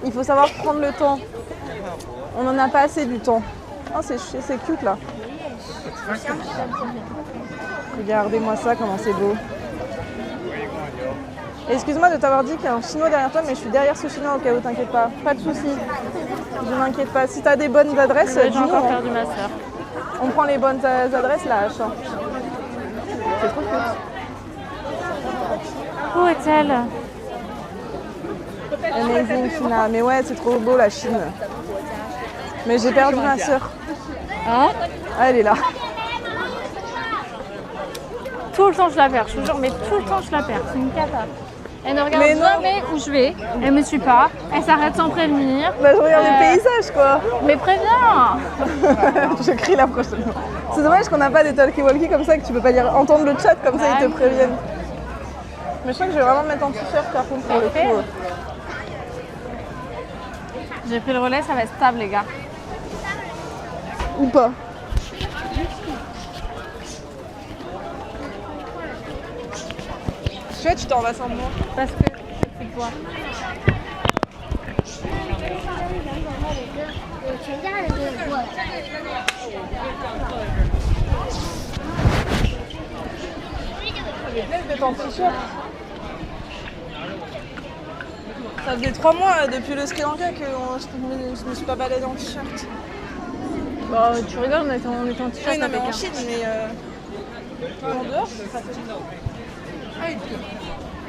Il faut savoir prendre le temps. On n'en a pas assez du temps. Oh, c'est cute là. Regardez-moi ça, comment c'est beau. Excuse-moi de t'avoir dit qu'il y a un chinois derrière toi, mais je suis derrière ce chinois au cas où, t'inquiète pas. Pas de soucis. Je m'inquiète pas. Si t'as des bonnes adresses, j'ai encore perdu ma soeur. On prend les bonnes adresses là, H. C'est trop cute. Où est-elle? Amazing China. Mais ouais, c'est trop beau la Chine. Mais j'ai perdu ma soeur. Hein? Ah, elle est là. Tout le temps je la perds, je vous jure, mais tout le temps je la perds. C'est une cata. Elle ne regarde jamais où je vais, elle me suit pas, elle s'arrête sans prévenir. Bah je regarde les paysages quoi. Mais préviens. Je crie la prochaine fois. C'est dommage qu'on n'a pas des talkie-walkie comme ça que tu peux pas dire entendre le chat comme ça ils te préviennent. Mais je crois que je vais vraiment me mettre en t-shirt par contre pour le coup. J'ai pris le relais, ça va être stable les gars. Ou pas. Chouette, tu t'en vas sans moi. Parce que c'est toi. D'être en t-shirt. Ça faisait 3 mois depuis le Sri Lanka que je me suis pas baladée en t-shirt. Bon, tu rigoles, on était en t-shirt. Oui, non, mais en Chine, mais en dehors, ça fait.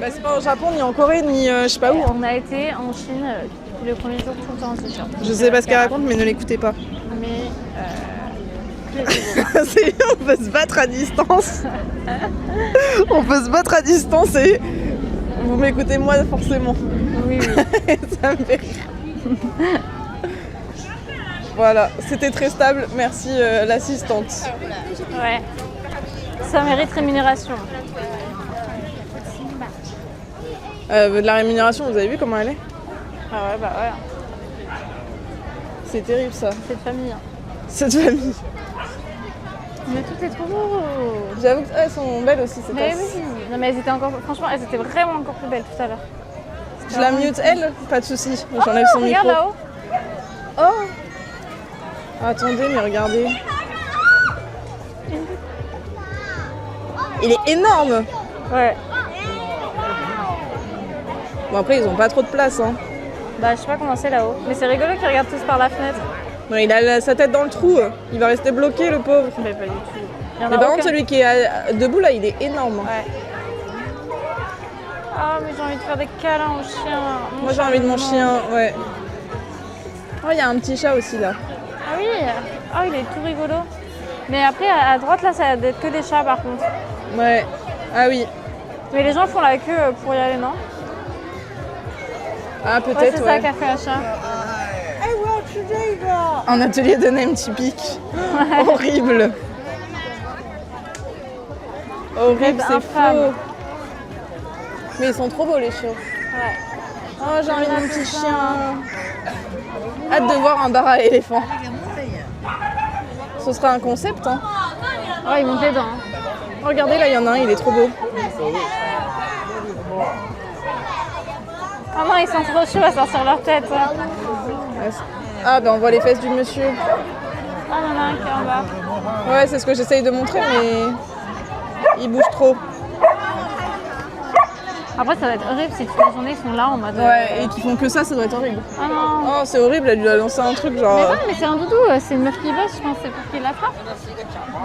Bah, c'est pas au Japon, ni en Corée, ni je sais pas où. On a été en Chine le premier jour tout le temps en t-shirt. Je sais pas ce qu'elle raconte, mais ne l'écoutez pas. Mais c'est bien, on peut se battre à distance. On peut se battre à distance et vous m'écoutez moi forcément. Oui. Ça me fait rire. Voilà, c'était très stable. Merci l'assistante. Ouais. Ça mérite rémunération. De la rémunération, vous avez vu comment elle est? Ah ouais, bah ouais. C'est terrible ça. Cette famille. Cette famille. Mais tout est trop beau. J'avoue qu'elles sont belles aussi, ces Mais tasses. oui. Non mais elles étaient encore, franchement, elles étaient vraiment encore plus belles tout à l'heure. Je la mute elle? Pas de soucis. J'enlève son regarde micro. là-haut. Oh! Attendez, mais regardez. Il est énorme! Ouais. Bon après ils ont pas trop de place hein. Bah je sais pas comment c'est là-haut. Mais c'est rigolo qu'ils regardent tous par la fenêtre. Non, il a sa tête dans le trou, il va rester bloqué le pauvre. Mais pas du tout. Mais par contre celui qui est debout là il est énorme. Ouais. Ah mais j'ai envie de faire des câlins au chien. Moi j'ai envie de mon chien, ouais. Oh il y a un petit chat aussi là. Ah oui. Oh il est tout rigolo. Mais après à droite là ça va être que des chats par contre. Ouais. Ah oui. Mais les gens font la queue pour y aller non? Ah peut-être ouais. C'est ça qu'a fait un chat. Un atelier de name typique. Ouais. Horrible. Horrible, c'est faux. Mais ils sont trop beaux les chiens. Ouais. Oh j'ai envie d'un petit chien. Hâte de voir un bar à éléphant. Ce sera un concept hein. Ouais ils montent les dents. Regardez là il y en a un, il est trop beau. Ah non ils sont trop chauds à sortir leur tête. Ah ben on voit les fesses du monsieur. Ah non, non, un qui est en bas. Ouais c'est ce que j'essaye de montrer mais il bouge trop. Après ça va être horrible si toute la journée ils sont là en mode... Ouais et qu'ils font que ça doit être horrible. Ah non. Oh c'est horrible, elle lui a lancé un truc genre... Mais non mais c'est un doudou, c'est une meuf qui bosse, je pense c'est pour qu'il l'attrape.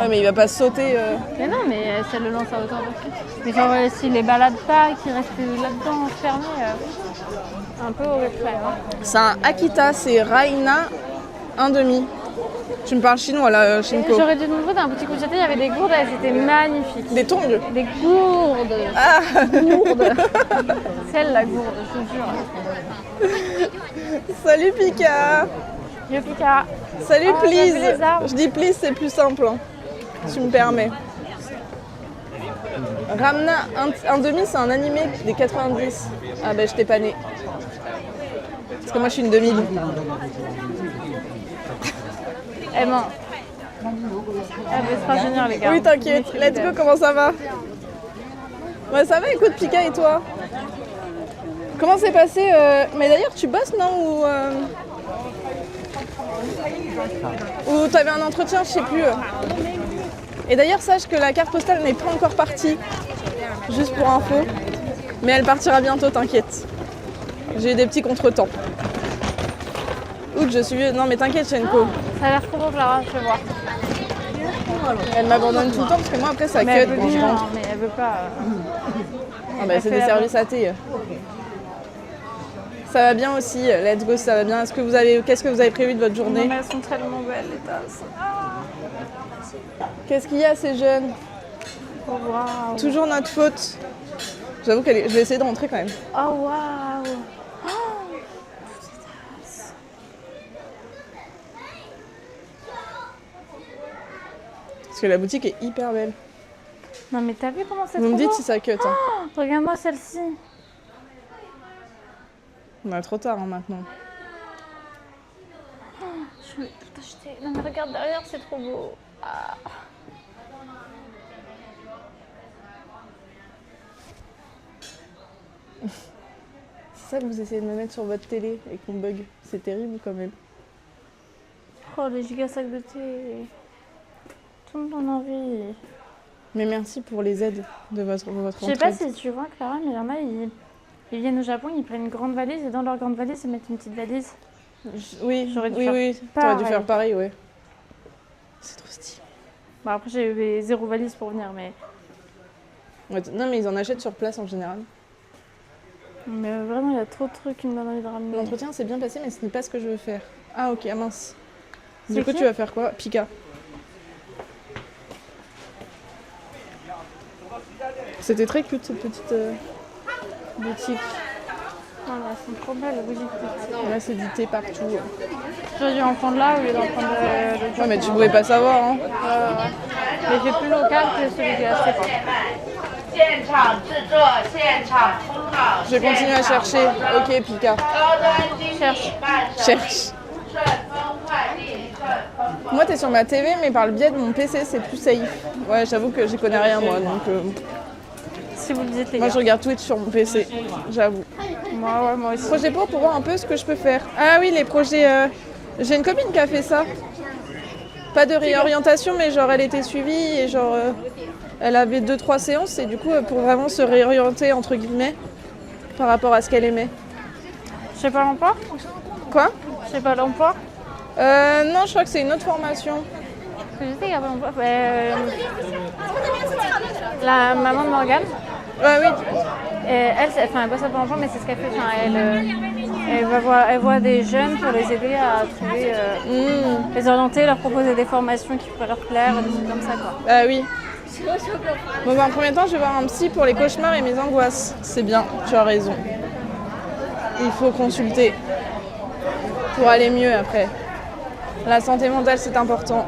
Ouais mais il va pas sauter. Mais non mais si elle le lance à hauteur de pied. Mais genre s'il les balade pas et qu'il reste là-dedans enfermé, un peu horrible quand même. Hein. C'est un Akita, c'est Raina 1,5. Tu me parles chinois là, Shinko. J'aurais dû nous d'un petit coup de jeté, il y avait des gourdes, elles étaient magnifiques. Des tongs? Des gourdes. Ah gourdes. Celle la gourde, je te jure. Salut Pika. Yo Pika. Salut please. Je dis please c'est plus simple hein. Tu me permets. Ramna 1,5 c'est un animé des 90. Ah bah je t'ai pas né. Parce que moi je suis une 2000. Eh ben, c'est pas génial les gars. Oui t'inquiète, let's go, comment ça va? Ouais ça va, écoute Pika et toi? Comment s'est passé Mais d'ailleurs, tu bosses, non? Ou t'avais un entretien, je sais plus. Et d'ailleurs, sache que la carte postale n'est pas encore partie. Juste pour info. Mais elle partira bientôt, t'inquiète. J'ai eu des petits contretemps. Ouh, je suis vieux. Non, mais t'inquiète, Shenko. Ça a l'air trop beau, Clara, je vais voir. Elle m'abandonne tout le temps parce que moi, après, ça Mais elle cut veut quand je bien, rentre. mais elle veut pas. Ah bah, c'est des services à thé. Ça va bien aussi, let's go, ça va bien. Qu'est-ce que vous avez prévu de votre journée? Non, mais elles sont tellement belles, les tasses. Qu'est-ce qu'il y a, ces jeunes? Oh, waouh. Toujours notre faute. J'avoue que je vais essayer de rentrer quand même. Oh, waouh. Parce que la boutique est hyper belle. Non, mais t'as vu comment c'est Vous trop me dites beau si ça cut. Hein. Oh, regarde-moi celle-ci. On est trop tard hein, maintenant. Je vais tout acheter. Non, mais regarde derrière, c'est trop beau. Ah. C'est ça que vous essayez de me mettre sur votre télé et qu'on bug. C'est terrible quand même. Oh, les giga sacs de thé. Tout le monde en a envie. Mais merci pour les aides de votre Je sais pas si tu vois, Clara, mais il y en a, ils viennent au Japon, ils prennent une grande valise et dans leur grande valise, ils mettent une petite valise. Oui, J'aurais dû oui, t'aurais dû faire pareil, ouais. C'est trop stylé. Bon, après, j'ai eu 0 valise pour venir, mais... Ouais, non, mais ils en achètent sur place en général. Mais vraiment, il y a trop de trucs qui me donnent envie de ramener. L'entretien s'est bien passé, mais ce n'est pas ce que je veux faire. Ah, ok, ah mince. C'est Du coup, qui tu vas faire quoi? Pika. C'était très cute cette petite boutique. Oh là, elles sont trop belles, les boutiques. Là, c'est du thé partout. J'aurais dû en prendre là au lieu d'en prendre le Ouais, mais tu pouvais pas savoir, hein. Mais c'est plus local que celui qui est acheté, quoi. Je vais continuer à chercher. Ok, Pika. Cherche. Moi, t'es sur ma TV, mais par le biais de mon PC, c'est plus safe. Ouais, j'avoue que j'y connais rien, moi, donc... Si vous le dites, les Moi, gars. je regarde Twitch sur mon PC, j'avoue. Moi aussi. Projet pour voir un peu ce que je peux faire. Ah oui, les projets... J'ai une copine qui a fait ça. Pas de réorientation, mais genre, elle était suivie et genre... Elle avait 2-3 séances et du coup, pour vraiment se réorienter, entre guillemets, par rapport à ce qu'elle aimait. Je sais pas l'emploi. Quoi? Je sais pas l'emploi. Non, je crois que c'est une autre formation. Parce que je sais qu'il y a pas l'emploi. La maman de Morgane, Ouais, oui. elle bosse à Pôle emploi, mais c'est ce qu'elle fait. Enfin, elle voit des jeunes pour les aider à trouver, les orienter, leur proposer des formations qui pourraient leur plaire, des trucs comme ça, quoi. Ah oui. Bon, en premier temps, je vais voir un psy pour les cauchemars et mes angoisses. C'est bien, tu as raison. Il faut consulter pour aller mieux après. La santé mentale, c'est important.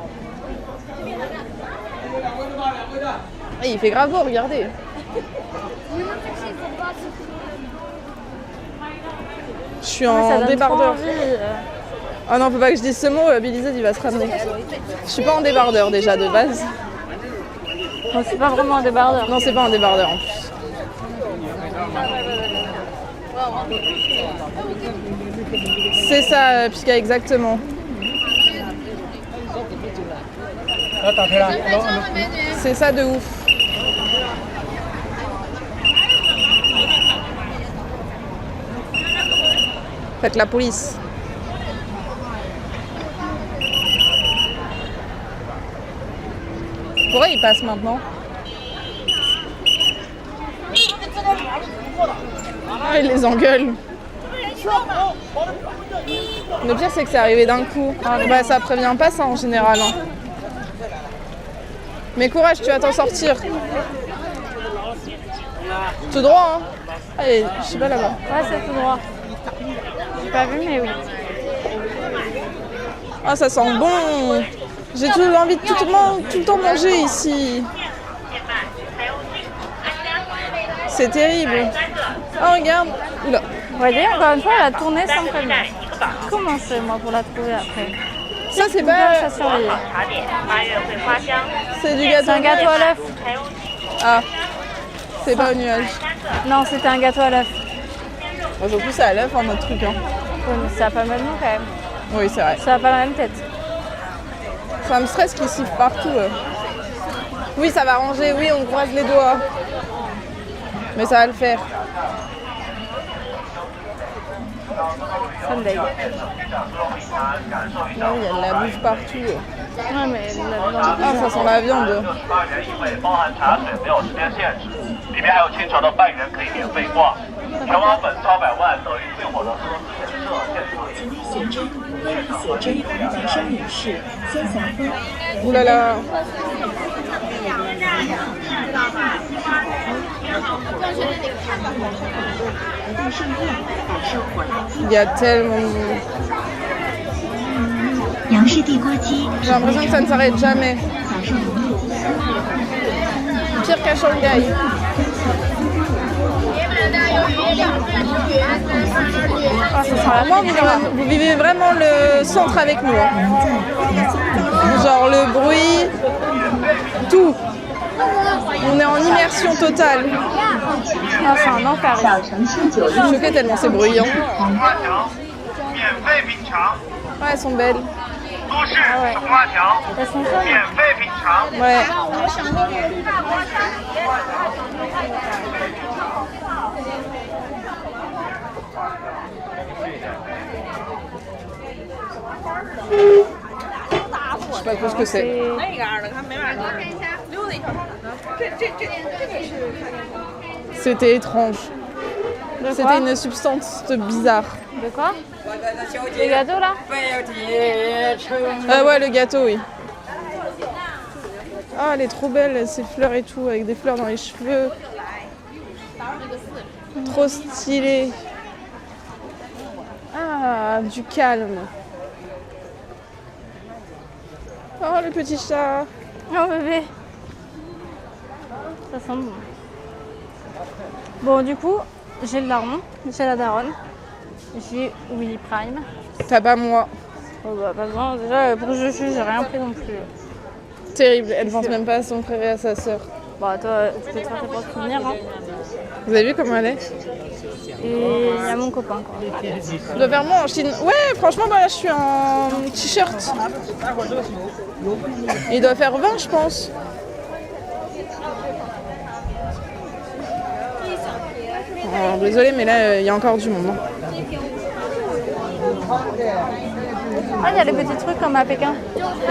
Et il fait grave beau, regardez. Je suis en débardeur. Ah non, faut pas que je dise ce mot, Billy Z, il va se ramener. Je suis pas en débardeur déjà de base. Bon, c'est pas vraiment un débardeur. Non, c'est pas un débardeur en plus. C'est ça, Pika, exactement. C'est ça de ouf. Faites la police. Pourquoi il passe maintenant? Ah, il les engueule. Le pire, c'est que c'est arrivé d'un coup. Bah, ça prévient pas ça en général. Hein. Mais courage, tu vas t'en sortir. Tout droit, hein. Allez, je sais pas là-bas. Ouais, c'est tout droit. J'ai pas vu, mais oui. Ah, ça sent bon. J'ai toujours envie de tout le temps manger ici. C'est terrible. Oh, regarde. Oula. Vous voyez, encore une fois, elle a tourné sans me prévenir. Comment je fais, moi, pour la trouver après? Ça, c'est pas... Ça surveille. C'est du gâteau. C'est un gâteau à l'œuf. Ah. C'est pas au nuage. Non, c'était un gâteau à l'œuf. Bon, surtout, c'est à l'œuf, notre truc. Hein. Ouais, mais ça a pas le même nom quand même. Oui, c'est vrai. Ça a pas la même tête. Ça me stresse qu'ils sifflent partout. Oui, ça va ranger. Oui, on croise les doigts. Mais ça va le faire. Ça me dégue. Non, il y a de la bouffe partout. Ouais, mais la viande. Ah, ça sent la viande. 里面还有清朝的半元可以免费逛，全网粉超百万等于最火的喝请您随真财生女士先下风。 Ouh là là. Il y a tellement de monde. 杨氏地锅鸡， J'ai l'impression que ça ne s'arrête jamais. 享受浓郁的香味。 Pire qu'à Shanghai. Ah, ça sent la Vraiment, vous vivez vraiment le centre avec nous. Hein. Genre le bruit, tout. On est en immersion totale. Ah, c'est un enfer. 小城市酒 Je suis choquée tellement c'est bruyant. 花条，免费品尝， Ouais, elles sont belles. 都市松花条， Elles sont jaunes. 免费品尝。 Ouais. Je sais pas trop ce que c'est. C'était étrange. De quoi? C'était une substance bizarre. De quoi? Les gâteaux là? Ah ouais, le gâteau, oui. Ah, elle est trop belle, ces fleurs et tout, avec des fleurs dans les cheveux. Trop stylé. Ah, du calme. Oh, le petit chat. Oh bébé. Ça sent bon. Bon, du coup, j'ai le daron, j'ai la daronne, j'ai Willy Prime. T'as pas moi. Oh bah pas besoin, déjà pour je j'ai rien pris non plus. Terrible, elle pense même pas à son frère et à sa sœur. Bah toi, tu peux te faire tes propres souvenirs. Hein. Vous avez vu comment elle est? Et il y a mon copain quoi. Je dois faire moi en Chine. Ouais, franchement, bah là, je suis en t-shirt. Il doit faire 20, je pense. Oh, désolée, mais là, il y a encore du monde. Hein. Ah, il y a des petits trucs comme à Pékin.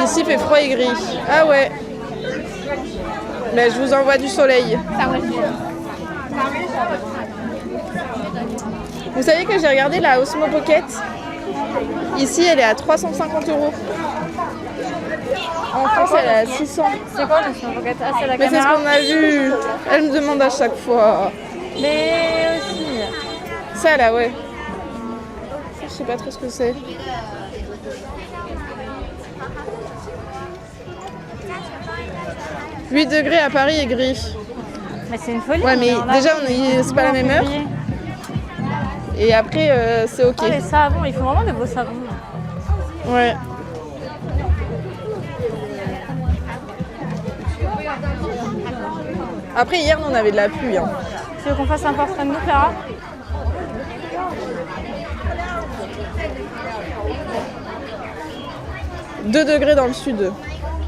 Ici, il fait froid et gris. Ah ouais. Mais je vous envoie du soleil. Vous savez que j'ai regardé la Osmo Pocket. Ici, elle est à 350 €. En France, elle est à 600. C'est quoi le Snow Pocket? Ah, c'est la Mais c'est ce caméra. qu'on a vu. Elle me demande à chaque fois. Mais aussi. Ça là, ouais. Je sais pas trop ce que c'est. « 8 degrés à Paris et gris. Mais c'est une folie. Ouais, mais on a- déjà, c'est pas la même heure. février. Et après, c'est ok. Oh, les savons, ils font vraiment des beaux savons. Ouais. Après, hier, nous, on avait de la pluie. Hein. Tu veux qu'on fasse un portrait de nous, Clara? « 2 degrés dans le sud.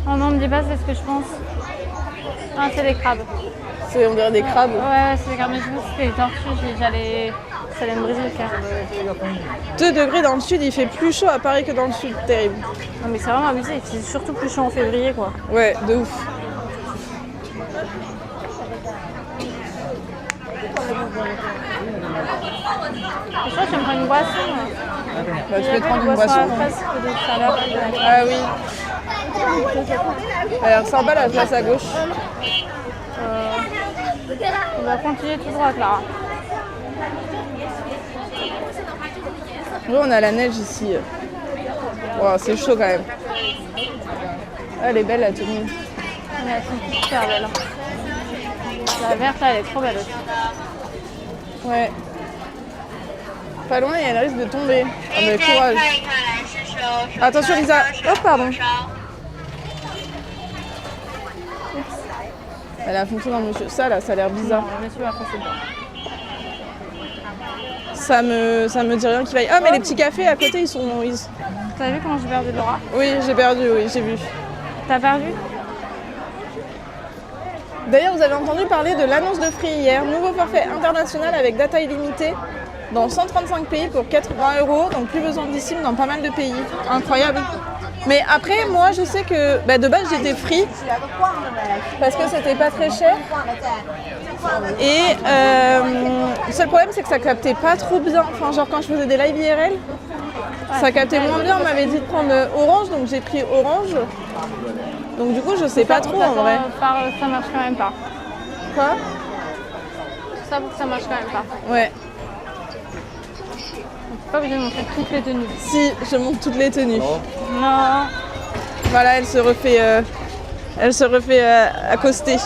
Oh non, me dis pas, c'est ce que je pense. Ah, c'est des crabes. On dirait des crabes. Ouais, c'est des crabes, mais je pense que c'était des tortues, ça allait me briser le cœur. 2 degrés dans le sud, il fait plus chaud à Paris que dans le sud. Terrible. Non, mais c'est vraiment abusé, c'est surtout plus chaud en février, quoi. Ouais, de ouf. Je crois que je vais me prendre une boisson. Bah, tu peux te prendre une boisson. à fraise, de chaleur. Ah oui. Elle a l'air sympa la place à gauche. On va continuer tout droit, Clara. Oui, on a la neige ici. Wow, c'est chaud quand même. Ah, elle est belle la tenue. Mais elles sont super belles. La verte, là, elle est trop belle aussi. Ouais. Pas loin et elle risque de tomber. Ah mais courage. Attention Lisa. Oh pardon. Elle a foncé dans le monsieur. Ça là, ça a l'air bizarre. Non, le monsieur, après, c'est bon. ça me dit rien qu'il vaille. Ah, mais les petits cafés à côté, T'as vu comment j'ai perdu de Laura? Oui, j'ai perdu, oui, j'ai vu. T'as perdu? D'ailleurs, vous avez entendu parler de l'annonce de Free hier. Nouveau forfait international avec data illimitée dans 135 pays pour 80 €. Donc plus besoin de SIM dans pas mal de pays. Incroyable. Mais après, moi, je sais que de base, j'étais Free parce que c'était pas très cher. Et le seul problème, c'est que ça captait pas trop bien. Enfin, genre quand je faisais des live IRL, ça captait moins bien. On m'avait dit de prendre Orange, donc j'ai pris Orange. Donc du coup, je sais pas trop en vrai. Ça marche quand même pas. Quoi? Tout ça pour que ça marche quand même pas. Ouais. On peut pas obligé de montrer toutes les tenues. Si, je montre toutes les tenues. Non. Voilà, elle se refait accoster.